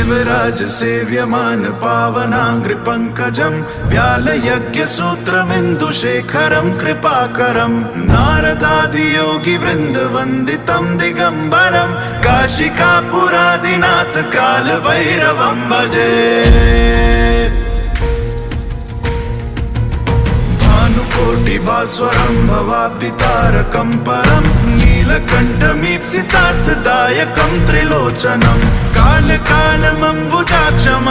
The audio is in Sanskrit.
शिवराज सेव्यमान पावनाङ्घ्रिपङ्कजं व्यालयज्ञसूत्रमिन्दुशेखरं कृपाकरं नारदादियोगिवृन्दवन्दितं दिगम्बरं काशिकापुरादिनाथ कालभैरवं भजे। कोटिभास्वरं भवाब्धितारकं परं नीलकण्ठमीप्सितार्थदायकं त्रिलोचनं कालकालमम्बुजाक्षम्